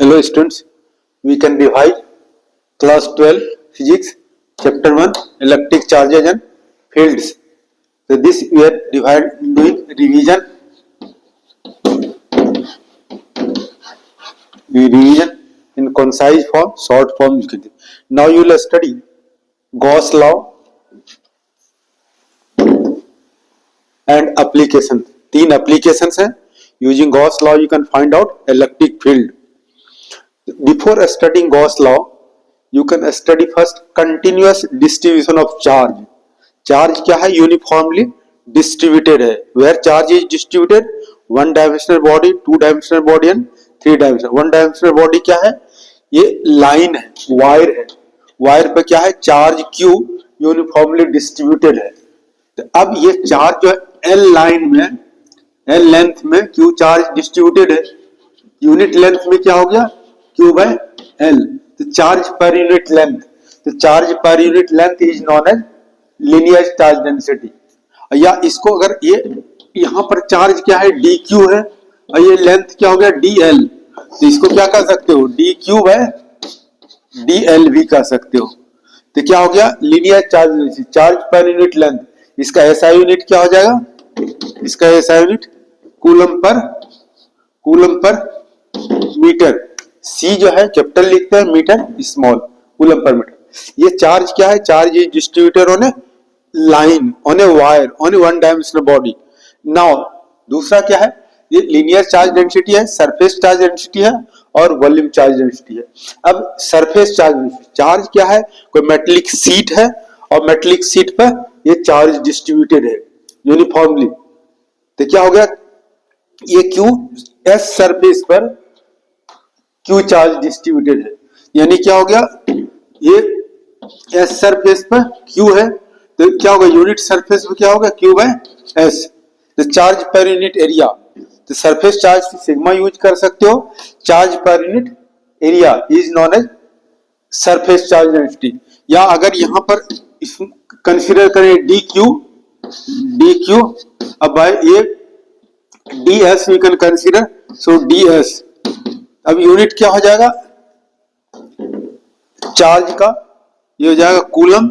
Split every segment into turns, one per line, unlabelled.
Hello students, we can revise class 12 physics chapter 1 electric charges and fields. So this we are doing revision in concise form, short form. Now you will study Gauss law and application. तीन applications हैं. Using Gauss law you can find out electric field. Before studying Gauss law, you can study first continuous distribution of charge. Charge क्या है? Uniformly distributed है. Where charge is distributed, one dimensional body, two dimensional body and three dimensional. One dimensional body क्या है? ये line है, wire है. Wire पे क्या है? चार्ज Q यूनिफॉर्मली डिस्ट्रीब्यूटेड है. तो अब ये चार्ज जो है L लाइन में, L लेंथ में Q चार्ज डिस्ट्रीब्यूटेड है. यूनिट लेंथ में क्या हो गया? Q by L. तो चार्ज पर यूनिट लेंथ. तो चार्ज पर unit length is known as linear charge density. या इसको अगर ये यहां पर चार्ज क्या है? dq है और ये लेंथ क्या हो गया? dl. तो इसको क्या कर सकते हो? dq by dl भी कर सकते हो. तो क्या हो गया? लीनियर चार्ज डेंसिटी, चार्ज पर यूनिट लेंथ. इसका एसआई यूनिट क्या हो जाएगा? इसका SI unit coulomb per metre. C जो है कैपिटल लिखते हैं, metre small, coulomb per metre. ये चार्ज क्या है? Charge is distributed on a line, on a wire, on a one dimensional body. Now दूसरा क्या है? ये लीनियर चार्ज डेंसिटी है, सरफेस चार्ज डेंसिटी है और वॉल्यूम चार्ज डेंसिटी है. अब सरफेस चार्ज डेंसिटी, चार्ज क्या है? कोई मेटेलिक शीट है और मेटेलिक शीट पर ये चार्ज डिस्ट्रीब्यूटेड है यूनिफॉर्मली. तो क्या हो गया? ये क्यू एस सरफेस पर Q चार्ज डिस्ट्रीब्यूटेड है. यानी क्या हो गया? ये S सरफेस पर Q है तो क्या होगा? यूनिट सरफेस पर क्या होगा? Q by S. तो चार्ज पर यूनिट एरिया, तो सरफेस चार्ज सिग्मा यूज कर सकते हो. चार्ज पर unit area is known as surface charge density. या अगर यहां पर कंसीडर करें dq अब बाय ये ds we can consider. So ds अब यूनिट क्या हो जाएगा? चार्ज का ये हो जाएगा कूलम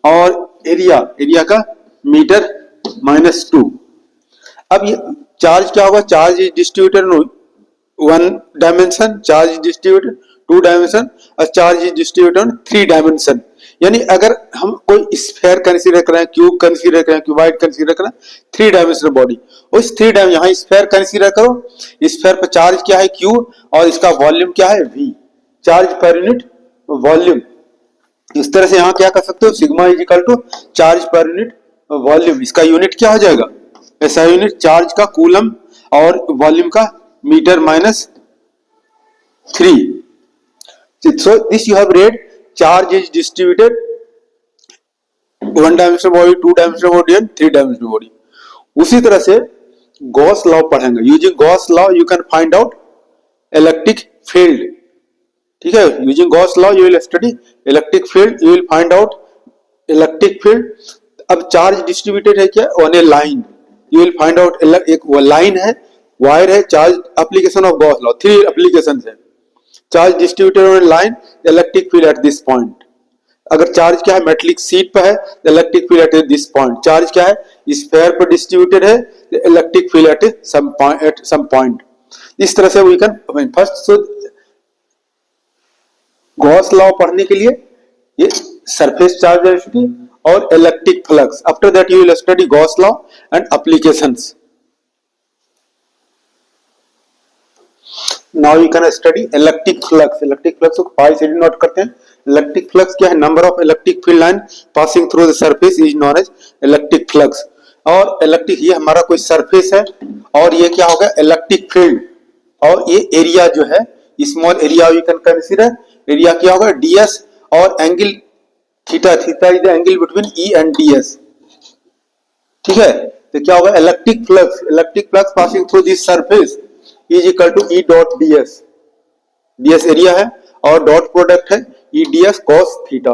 और एरिया का मीटर -2. अब ये चार्ज क्या होगा? Charge is distributed one dimension, charge is distributed two dimension और charge is distributed three dimension. यानी अगर हम कोई स्फीयर कंसीडर करें, क्यूब कंसीडर करें, क्यूबॉइड कंसीडर करें, थ्री डायमेंशनल बॉडी, उस थ्री डायमेंशन यहाँ स्फीयर कंसीडर करो. स्फीयर पर चार्ज क्या है? Q और इसका वॉल्यूम क्या है? V. चार्ज पर यूनिट वॉल्यूम. इस तरह से यहाँ क्या कर सकते हो? Sigma is equal to charge पर यूनिट वॉल्यूम. इसका यूनिट क्या हो जाएगा? ऐसा यूनिट चार्ज का कूलम और वॉल्यूम का metre -3. So this you have read. Charge is distributed one dimensional body, two dimensional body and three dimensional body. उसी तरह से गॉस लॉ पढ़ेंगे. Using Gauss law you can find out electric field. ठीक है, using Gauss law you will study electric field, you will find out electric field. अब charge distributed है क्या? On a line. You will find out एक line है, wire है, charge. Application of Gauss law, three application है. Charge distributed on line, electric field at this point. अगर charge क्या है? मेटेलिक शीट पर है, electric field at this point. Charge क्या है? स्फीयर पर डिस्ट्रीब्यूटेड है, electric field at some point. इस तरह से we can first. So Gauss law पढ़ने के लिए ये सरफेस चार्ज डेंसिटी और electric flux. After that you will study Gauss law and applications. Now you can study electric flux. Electric flux को 5 से डिनोट करते हैं. Electric flux क्या है? Number of electric field line passing through the surface is known as electric flux. और electric, ये हमारा कोई सरफेस है और ये क्या होगा? Electric field. और ये एरिया जो है, small area you can consider. Area क्या होगा? ds और angle theta is the angle between E and ds. ठीक है, तो क्या होगा? Electric flux passing through this surface is equal to E dot ds. ds area है और डॉट प्रोडक्ट है E ds cos थीटा.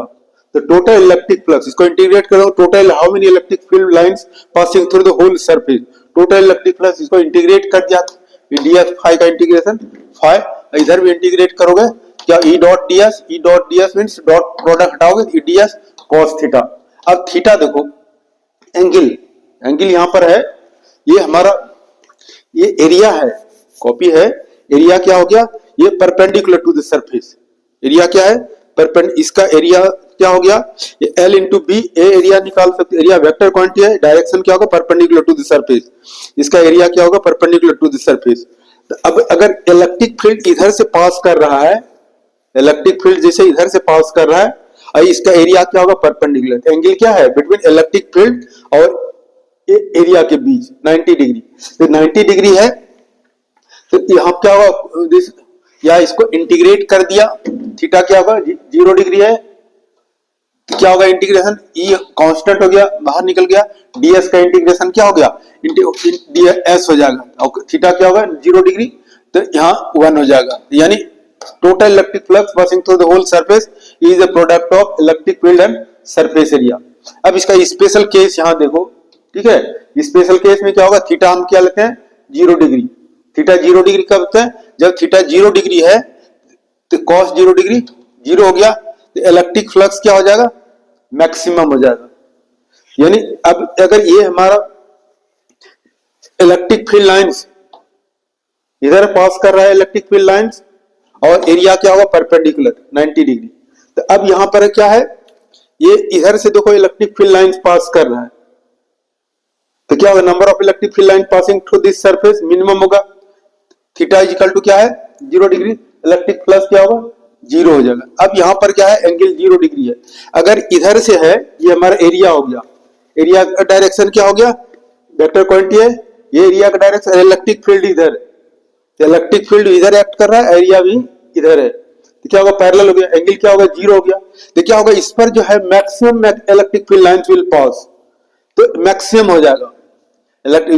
तो टोटल इलेक्ट्रिक फ्लक्स, इसको इंटीग्रेट करो. Total how many electric field lines passing through the whole surface. Total electric flux, इसको integrate कर दिया. ds phi का इंटीग्रेशन फाई इधर भी इंटीग्रेट करोगे क्या, E dot D S means dot product हटाओगे E D S cos theta. अब थीटा देखो, एंगल यहां पर है, ये हमारा ये एरिया है, कॉपी है, एरिया क्या हो गया, ये perpendicular to the surface, area क्या है इसका एरिया क्या हो गया, ये L into B, a area निकाल सकते, एरिया वेक्टर क्वांटिटी है, डायरेक्शन क्या होगा परपेंडिकुलर टू द सरफेस, इसका एरिया क्या होगा परपेंडिकुलर टू द सरफेस। अब अगर इलेक्ट्रिक फील्ड इधर से पास कर रहा है, इलेक्ट्रिक फील्ड जैसे इधर से पास कर रहा है, और इसका एरिया क्या होगा परपेंडिकुलर, एंगल क्या है बिटवीन इलेक्ट्रिक फील्ड और एरिया के बीच 90 डिग्री, तो 90 डिग्री है, तो यहाँ क्या होगा, या इसको इंटीग्रेट कर दिया, थीटा क्या होगा 0 डिग्री है, तो क्या होगा इंटीग्रेशन, ई कांस्टेंट हो गया बाहर निकल गया, ds का इंटीग्रेशन क्या हो गया ds हो जाएगा, और थीटा क्या होगा 0 डिग्री, तो यहाँ 1 हो जाएगा, यानी total electric flux passing through the whole surface is a product of electric field and surface area. अब इसका स्पेशल केस यहाँ देखो, ठीक है, स्पेशल केस में क्या होगा, थीटा हम क्या लेते हैं 0 डिग्री, थीटा 0 डिग्री कब होता है, जब थीटा 0 डिग्री है तो cos 0 डिग्री 0 हो गया, तो इलेक्ट्रिक फ्लक्स क्या हो जाएगा मैक्सिमम हो जाएगा। यानी अब अगर ये हमारा इलेक्ट्रिक फील्ड लाइंस इधर पास कर रहा है, इलेक्ट्रिक फील्ड लाइंस, और एरिया क्या होगा परपेंडिकुलर 90 डिग्री, तो अब यहां पर क्या है, ये इधर से देखो इलेक्ट्रिक फील्ड लाइंस पास कर रहा है, तो क्या होगा number of electric field line passing through this surface minimum होगा, थीटा इज इक्वल टू क्या है 0 डिग्री, इलेक्ट्रिक फ्लक्स क्या होगा 0 हो जाएगा। अब यहां पर क्या है एंगल 0 डिग्री है, अगर इधर से है ये हमारा एरिया हो गया, एरिया का डायरेक्शन क्या हो गया वेक्टर क्वांटिटी है, ये एरिया का डायरेक्शन, इलेक्ट्रिक फील्ड इधर, इलेक्ट्रिक फील्ड इधर एक्ट कर रहा है, एरिया भी इधर है, तो क्या होगा पैरेलल हो गया, एंगल क्या होगा 0 हो गया, तो क्या होगा इस पर जो है maximum electric field lines will pass, तो मैक्सिमम हो जाएगा,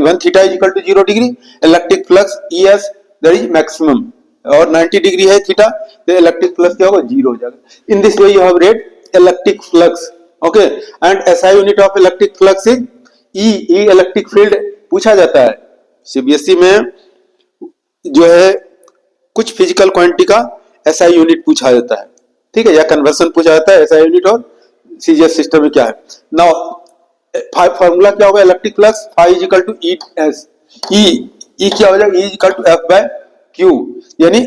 when theta is equal to 0 degree, electric flux ES that is maximum, और 90 डिग्री है थीटा, तो इलेक्ट्रिक फ्लक्स क्या होगा 0 हो जाएगा। In this way you have read electric flux, okay, and SI unit of electric flux is E electric field पूछा जाता है CBSE में, जो है कुछ फिजिकल क्वांटिटी का SI यूनिट पूछा जाता है, ठीक है, या कन्वर्सन पूछा जाता है, SI यूनिट और CGS सिस्टम में क्या है। नाउ फॉर्मूला क्या होगा electric flux phi is equal to ES, E क्या हो जाएगा E is equal to F by Q, यानी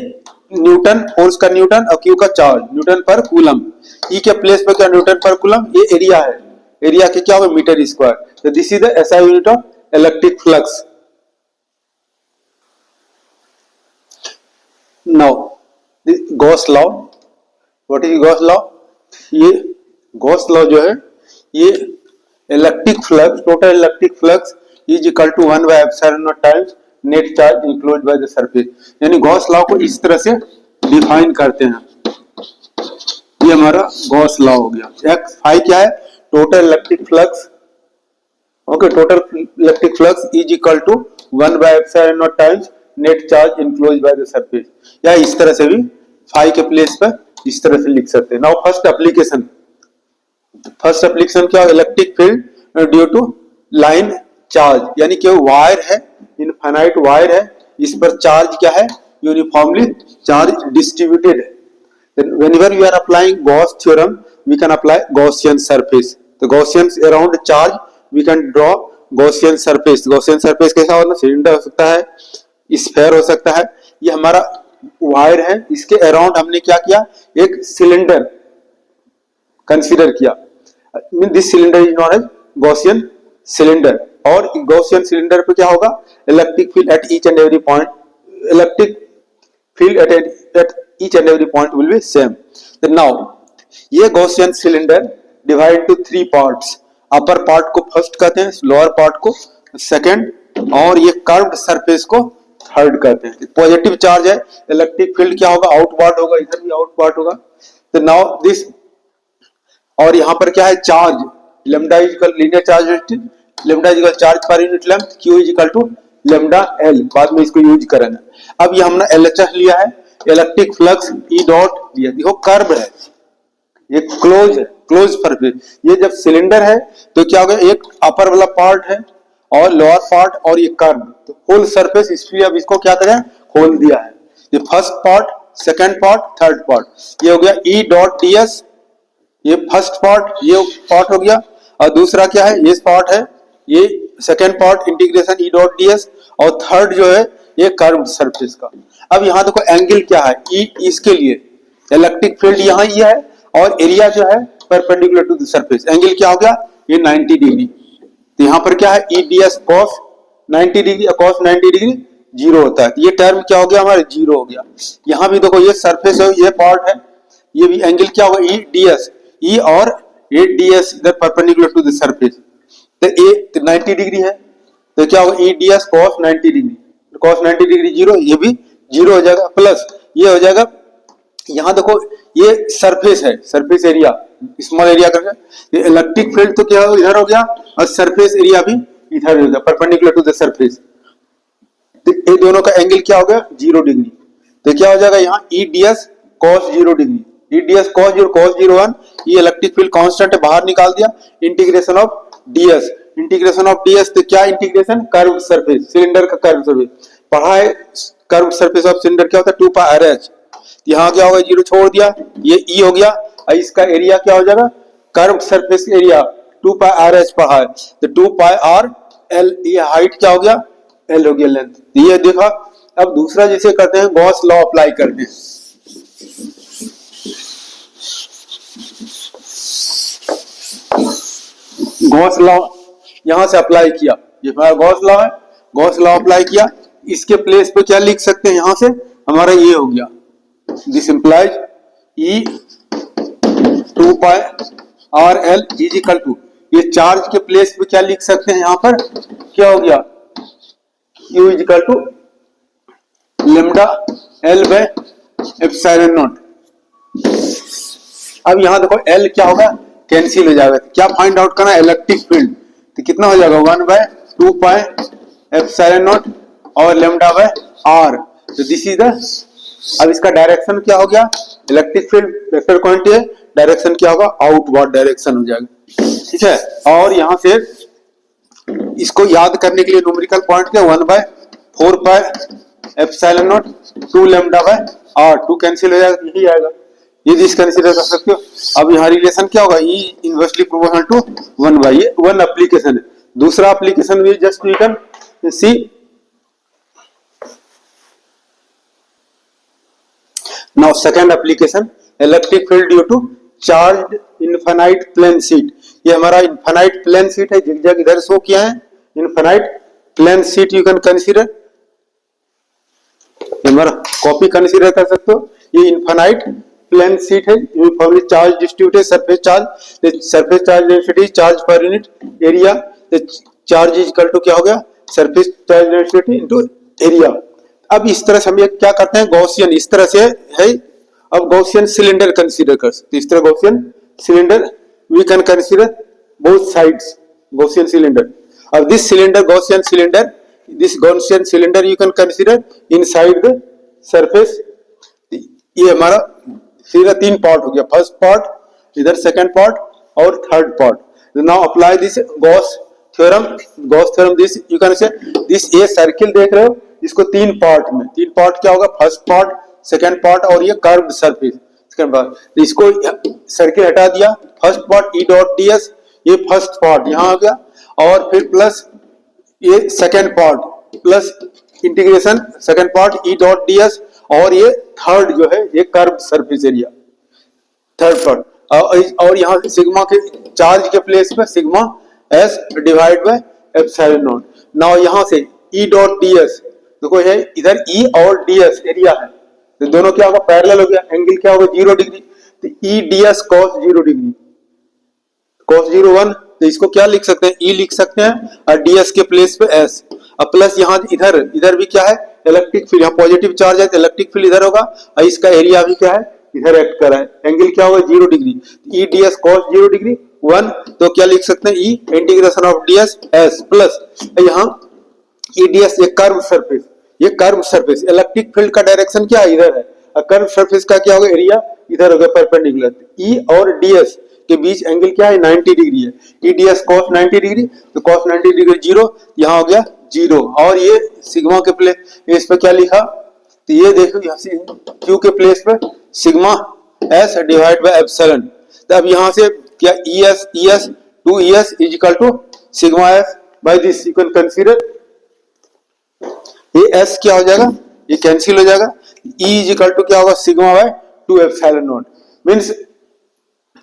न्यूटन फोर्स का न्यूटन और Q का charge newton per coulomb, E के प्लेस पर क्या न्यूटन पर कूलम, ये एरिया है, एरिया के क्या होगा मीटर स्क्वायर, तो this is the SI unit of electric flux. Now Gauss law, what is Gauss law, ये गॉस लॉ जो है ये electric flux, total electric flux is equal to 1 by epsilon naught times net charge enclosed by the surface, यानी Gauss law को इस तरह से define करते हैं, ये हमारा गॉस लॉ हो गया। एक्स फाई क्या है total electric flux, okay, total electric flux is equal to 1 by epsilon naught times net charge enclosed by the surface, या इस तरह से भी फाई के प्लेस पर इस तरह से लिख सकते हैं। नाउ फर्स्ट एप्लीकेशन क्या, electric field due to line charge, यानी कि वायर है, इनफाइनाइट वायर है, इस पर चार्ज क्या है यूनिफॉर्मली चार्ज डिस्ट्रीब्यूटेड है। Whenever you are applying Gauss theorem we can apply Gaussian surface, तो Gaussian around charge we can draw Gaussian surface. Gaussian surface कैसा होना, सिलेंडर हो सकता है, स्फेयर हो सकता है, ये हमारा वायर है, इसके अराउंड हमने क्या किया एक सिलेंडर कंसीडर किया, this cylinder is known as Gaussian cylinder, और गॉसियन सिलेंडर पे क्या होगा electric field at each and every point, electric field at each and every point will be same. तो नाउ ये गॉसियन cylinder divide to 3 parts, upper part को first कहते हैं, लोअर पार्ट को सेकंड, और ये कर्व्ड सरफेस को थर्ड कहते हैं। पॉजिटिव चार्ज है, इलेक्ट्रिक फील्ड क्या होगा आउटवर्ड होगा, इधर भी आउटवर्ड होगा। तो नाउ दिस, और यहां पर क्या है charge, lambda is equal linear charge density, lambda is equal charge पर unit length, Q is equal to lambda L, बाद में इसको यूज करेंगे। अब ये हमने LHS लिया है, इलेक्ट्रिक फ्लक्स E डॉट लिया, देखो कर्व है, ये क्लोज है, क्लोज सरफेस, ये जब सिलेंडर है तो क्या होगा एक अपर वाला पार्ट है और लोअर पार्ट और ये कर्व, तो होल सरफेस, इसलिए अब इसको क्या करें खोल दिया है, ये first part second part, third part. ये हो गया ई डॉट डी एस, ये फर्स्ट पार्ट, ये पार्ट हो गया। और दूसरा क्या है, ये पार्ट है, ये सेकेंड पार्ट इंटीग्रेशन ई डॉट डी एस, और थर्ड जो है ये कर्व सरफेस का। अब यहाँ देखो एंगल क्या है, ई इसके लिए इलेक्ट्रिक फील्ड यहाँ ये है, और एरिया जो है perpendicular to the surface, angle क्या हो गया, ये 90 डिग्री। तो यहाँ पर क्या है, ई D S cos 90 degree, cos 90 degree zero होता है। ये टर्म क्या हो गया हमारे, जीरो हो गया। यहाँ भी देखो ये सरफेस है, ये पार्ट है, ये भी एंगल क्या होगा, ई डी एस, ई और ये डी एस इधर परपेंडिकुलर टू द सरफेस, तो ए 90 डिग्री है, तो क्या होगा, ई D S cos 90 degree, cos 90 degree zero, ये भी जीरो हो जाएगा, प्लस ये हो जाएगा। यहाँ देखो ये सरफेस है, सरफेस एरिया स्मॉल एरिया करके, इलेक्ट्रिक फील्ड तो क्या हो, इधर हो गया, और सरफेस एरिया भी इधर हो गया परपेंडिकुलर टू द सरफेस। तो ये दोनों का एंगल क्या हो गया, 0 डिग्री। तो क्या हो जाएगा यहाँ E D S cos 0 degree, E D S cos 0 1, ये इलेक्ट्रिक फील्ड कांस्टेंट है, बाहर निकाल दिया, integration of D S, integration of D S, तो क्या इंटीग्रेशन, कर्व सरफेस, सिलेंडर का कर्व सरफेस पढ़ा है, कर्व सरफेस ऑफ सिलेंडर क्या होता है, 2 पाई आर एच। यहाँ क्या होगा, 0 छोड़ दिया, ये ई हो गया, और इसका एरिया क्या हो जाएगा, curve surface area 2 pi R H पढ़ा है, तो 2 पाई आर एल, ये हाइट क्या हो गया, एल हो गया लेंथ। ये देखा। अब दूसरा जैसे करते हैं, गॉस लॉ अप्लाई करते हैं। गॉस लॉ यहां से अप्लाई किया, ये हमारा गॉस लॉ है, गॉस लॉ अप्लाई किया, इसके प्लेस पे क्या लिख सकते हैं, यहां से हमारा ये हो गया, this implies E 2 pi R L is equal to, ये चार्ज के प्लेस पे क्या लिख सकते हैं, यहां पर क्या हो गया, Q is equal to lambda L by epsilon naught. अब यहां देखो L क्या होगा, कैंसिल हो जाएगा, क्या फाइंड आउट करना है, इलेक्ट्रिक फील्ड, तो कितना हो जाएगा, 1/2 पाई एप्सिलॉन नॉट और लेमडा बाय आर। तो दिस इज द, अब इसका डायरेक्शन क्या हो गया, इलेक्ट्रिक फील्ड वेक्टर क्वांटिटी है, डायरेक्शन क्या होगा, आउटवर्ड डायरेक्शन हो जाएगा, ठीक है। और यहां से इसको याद करने के लिए न्यूमेरिकल पॉइंट क्या, 1/4 pi epsilon naught 2 lambda by R, 2 cancel हो जाएगा, यही आएगा, ये दिस कंसीडर कर सकते हो। अब यहाँ रिलेशन क्या होगा, E inversely proportional to 1 by, ये 1 एप्लीकेशन है। दूसरा एप्लीकेशन भी just you can see, now second application, electric field due to charge infinite plane sheet. ये हमारा इनफाइनाइट प्लेन शीट है, जिग इधर शो किया है, infinite plane sheet you can consider, हमारा कॉपी कंसीडर कर सकते हो। ये इनफाइनाइट प्लेन शीट है, uniformly charge distributed surface charge, surface charge density, charge पर unit area, charge is equal to क्या हो गया, surface charge density into area. अब इस तरह से हम ये क्या करते हैं, गॉसियन इस तरह से है। अब गॉसियन सिलेंडर कंसीडर कर सकते, इस तरह Gaussian cylinder we can consider both sides, Gaussian cylinder. अब this cylinder Gaussian cylinder, this Gaussian cylinder you can consider inside the surface. ये हमारा फिर 3 पार्ट हो गया, फर्स्ट पार्ट इधर, सेकंड पार्ट और third part. Now apply this Gauss theorem, Gauss theorem, this you can say this, ये circle देख रहे हो, इसको 3 पार्ट में, 3 पार्ट क्या होगा, फर्स्ट पार्ट, सेकंड पार्ट और ये कर्व्ड सरफेस सेकंड पार्ट। इसको सर्किल हटा दिया, फर्स्ट पार्ट ई डॉट डी एस, ये फर्स्ट पार्ट यहाँ आ गया, और फिर प्लस ये second part plus integration second part ई डॉट डी एस, और ये थर्ड जो है ये curve surface area third part, और यहाँ सिग्मा के चार्ज के प्लेस पे sigma S divide by epsilon not. Now यहाँ से ई डॉट डी एस देखो है, इधर ई और डी एस एरिया है, तो दोनों क्या होगा, पैरेलल हो गया, एंगल क्या होगा 0 डिग्री, तो ई D S cos 0 degree, cos 0 1, तो इसको क्या लिख सकते हैं, ई लिख सकते हैं, और डी एस के प्लेस पे एस, अब प्लस यहाँ इधर भी क्या है, इलेक्ट्रिक फील्ड, यहाँ पॉजिटिव चार्ज है तो इलेक्ट्रिक फील्ड इधर होगा, और इसका एरिया भी क्या है, इधर एक्ट कर रहा है, एंगल क्या होगा 0 degree, E D S cos 0 degree 1, तो क्या लिख सकते हैं, E integration of D S S, plus यहाँ ई डी एस, ये कर्व सरफेस, ये कर्व सरफेस, इलेक्ट्रिक फील्ड का डायरेक्शन क्या है, इधर है, और कर्व सरफेस का क्या होगा, एरिया इधर होगा परपेंडिकुलर, ई और डी एस के बीच एंगल क्या है, 90 डिग्री है, ई डी एस कॉस 90 डिग्री, तो कॉस 90 डिग्री 0, यहाँ हो गया 0, और ये सिग्मा के प्लेस इस पे क्या लिखा, तो ये देखो यहाँ से क्यू के प्लेस पे sigma S divide by epsilon. तो अब यहाँ से क्या ES 2ES is equal to sigma S by this, you can consider ये एस क्या हो जाएगा, ये कैंसिल हो जाएगा, E इज इक्वल टू क्या होगा sigma by 2 epsilon naught, means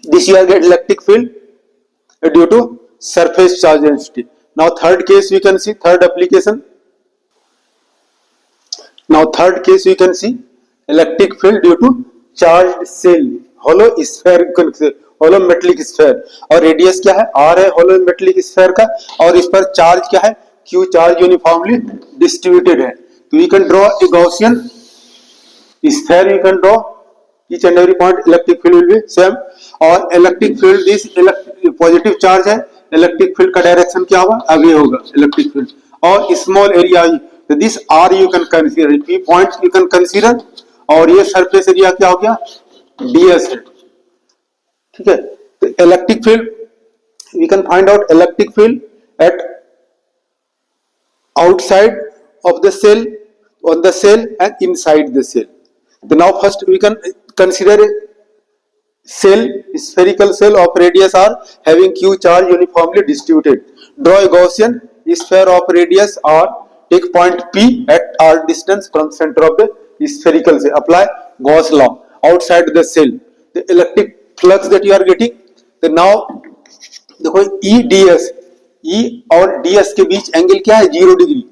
this you are get electric field due to surface charge density. Now third case we can see, third application. Now third case we can see electric field due to charged cell, hollow sphere, hollow metallic sphere, और radius क्या है r है hollow metallic sphere का, और इस पर charge क्या है q, चार्ज यूनिफॉर्मली डिस्ट्रीब्यूटेड है। तो we can draw a Gaussian sphere, we can draw each and every point, electric field will be same, और electric field this positive charge है, इलेक्ट्रिक फील्ड का डायरेक्शन क्या होगा आगे होगा इलेक्ट्रिक फील्ड, और स्मॉल एरिया तो this are you can consider, P point you can consider, और ये सरफेस एरिया क्या हो गया ds है, ठीक है। तो electric field we can find out electric field at outside of the cell, on the cell and inside the cell. तो now first we can consider cell, spherical cell of radius r having q charge uniformly distributed. Draw a Gaussian sphere of radius r, take point p at r distance from center of the spherical cell. Apply Gauss law outside the cell. The electric flux that you are getting. So now देखो E ds, E और ds के बीच angle क्या है 0 degree,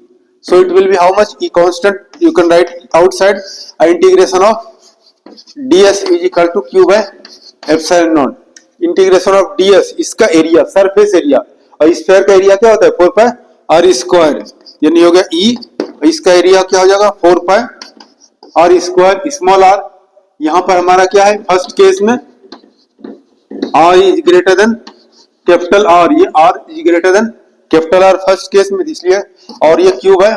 so it will be how much, E constant, you can write outside, integration of ds is equal to q by epsilon not, integration of ds, इसका area surface area, और sphere का area क्या होता है 4 pi r square, यानी हो गया E, इसका एरिया क्या हो जाएगा 4 pi r square, small r, यहां पर हमारा क्या है फर्स्ट केस में r is greater than capital R, ये r is greater than capital R first case में इसलिए, और ये q बाय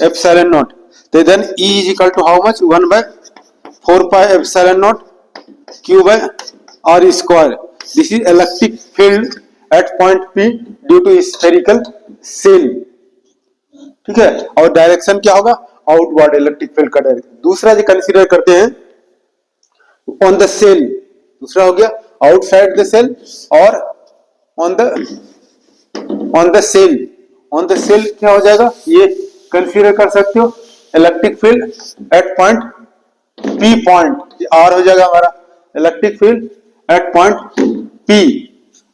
एप्सिलॉन नॉट। तो then E is equal to how much 1 by 4 pi epsilon naught q by r square. This is electric field at point P due to spherical cell, ठीक है। और direction क्या होगा outward, electric field का direction. दूसरा जो consider करते हैं ऑन द सेल, दूसरा हो गया आउटसाइड द सेल और on the cell, on the shell क्या हो जाएगा ये कंसीडर कर सकते हो electric field at point P point, R हो जाएगा हमारा electric field at point P।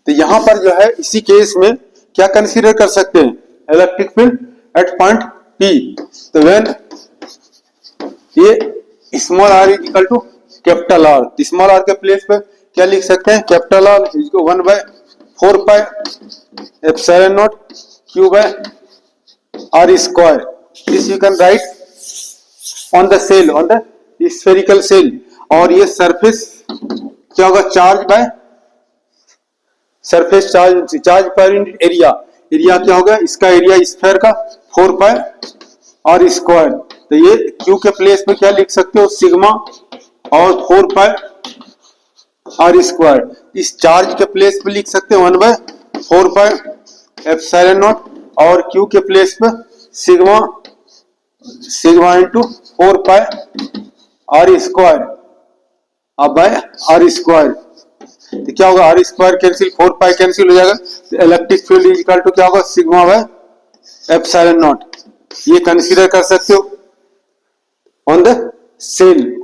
तो यहां पर जो है इसी केस में क्या कंसीडर कर सकते हैं electric field at point P। तो व्हेन ये small r is equal to capital R, small r के प्लेस पे क्या लिख सकते हैं कैपिटल R इसको 1 by 4 pi epsilon naught q by r square. This you can write on the cell, on the spherical shell, और ये surface क्या होगा charge by surface charge, charge पर यूनिट एरिया, एरिया क्या होगा इसका एरिया स्फीयर का 4 पाई r स्क्वायर। तो ये q के प्लेस पे क्या लिख सकते हो सिग्मा और 4 पाई r स्क्वायर, इस चार्ज के प्लेस पे लिख सकते हो 1 बाय 4 पाई एप्सिलॉन नॉट, और q के प्लेस पे sigma into 4 pi r square अब बाय r स्क्वायर। तो क्या होगा r square cancel, 4 pi cancel हो जाएगा, तो electric field is equal to क्या होगा सिग्मा बाय एप्सिलॉन नॉट। ये कंसीडर कर सकते हो on the cell,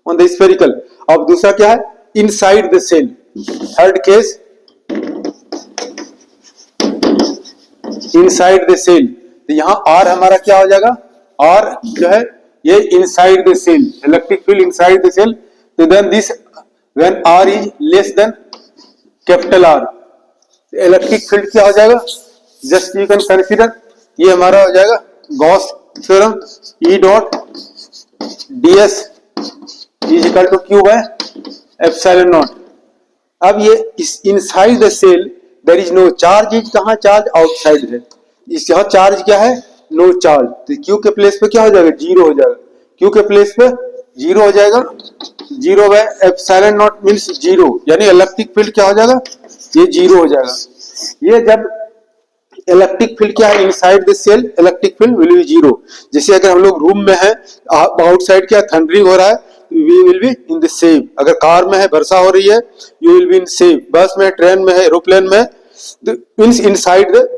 on the spherical. अब दूसरा क्या है inside the shell, third case inside the cell. तो यहां r हमारा क्या हो जाएगा, r जो है ये inside the cell, electric field inside the cell. तो then this when r is less than capital R, electric field क्या हो जाएगा जस्ट यू कैन कंसीडर, ये हमारा हो जाएगा Gauss theorem, E dot ds is equal to q by epsilon naught. अब ये इस inside the shell there is no charge, is कहां चार्ज आउटसाइड है, इस यहां चार्ज क्या है नो चार्ज। तो q के प्लेस पे क्या हो जाएगा 0 हो जाएगा, q के प्लेस पे 0 हो जाएगा, 0 बाय एप्सिलॉन नॉट मींस 0, यानी इलेक्ट्रिक फील्ड क्या हो जाएगा ये 0 हो जाएगा। ये जब इलेक्ट्रिक फील्ड क्या है, inside the cell electric field will be zero. जैसे अगर हम लोग रूम में है, आउटसाइड क्या थंडरिंग हो रहा है, we will be in the safe. अगर कार में है, वर्षा हो रही है, you will be in safe. Bus में, ट्रेन में है, एरोप्लेन में, means inside the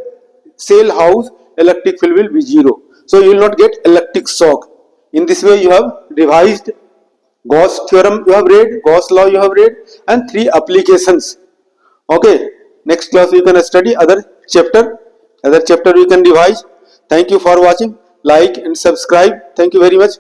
cell house electric field will be zero, so you will not get electric shock. In this way you have revised Gauss theorem, you have read Gauss law, you have read, and 3 applications. Okay, next class you can study other chapter we can revise. Thank you for watching. Like and subscribe. Thank you very much.